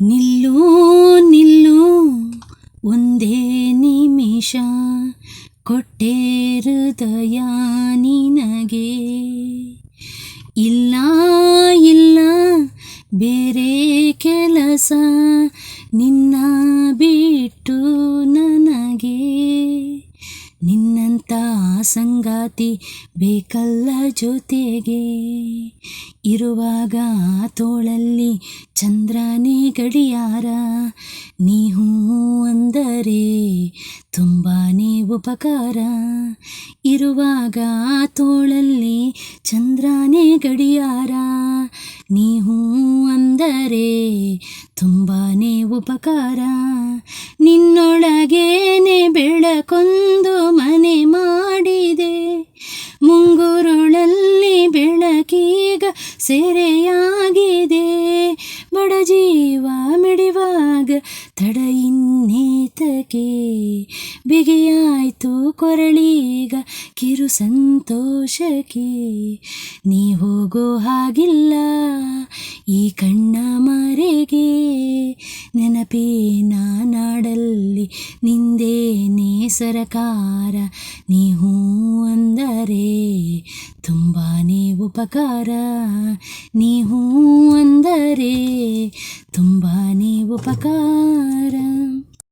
ನಿಲ್ಲು ನಿಲ್ಲು ಒಂದೇ ನಿಮಿಷ, ಕೊಟ್ಟೆ ಹೃದಯ ನಿನಗೆ. ಇಲ್ಲ ಇಲ್ಲ ಬೇರೆ ಕೆಲಸ ನಿನ್ನ ಬಿಟ್ಟು ನನಗೆ. ನಿನ್ನಂಥ ಸಂಗಾತಿ ಬೇಕಲ್ಲ ಜೊತೆಗೆ. ಇರುವಾಗ ತೋಳಲ್ಲಿ ಚಂದ್ರನೇ ಗಡಿಯಾರ, ನೀ ಹೂ ಅಂದರೆ ತುಂಬಾ ಉಪಕಾರ. ಇರುವಾಗ ತೋಳಲ್ಲಿ ಚಂದ್ರನೇ ಗಡಿಯಾರ, ನೀ ಹೂ ಅಂದರೆ ತುಂಬಾ ಉಪಕಾರ. ನಿನ್ನೊಳಗೇನೆ ಬೆಳಕೊಂದು ಮನೆ ಮಾಡಿದೆ, ಮುಂಗುರುಳಲ್ಲಿ ಬೆಳಕೀಗ ಸೆರೆಯಾಗಿದೆ. ಬಡ ಜೀವ ಮಿಡಿವಾಗ ತಡ ಇನ್ನೇತಕ್ಕೆ, ಬಿಗಿಯಾಯ್ತು ಕೊರಳೀಗ ಕಿರು ಸಂತೋಷಕ್ಕೆ. ನೀ ಹೋಗೋ ಹಾಗಿಲ್ಲ ಈ ಕಣ್ಣ ಮರೆಗೆ, ನೆನಪಿನ ನಾಡಲ್ಲಿ ನಿಂದೇನೆ ಸರಕಾರ. ನೀ ಹೂ ಅಂದರೆ ತುಂಬಾ ಉಪಕಾರ, ನೀ ಹೂ ಅಂದರೆ ತುಂಬಾ ಉಪಕಾರ.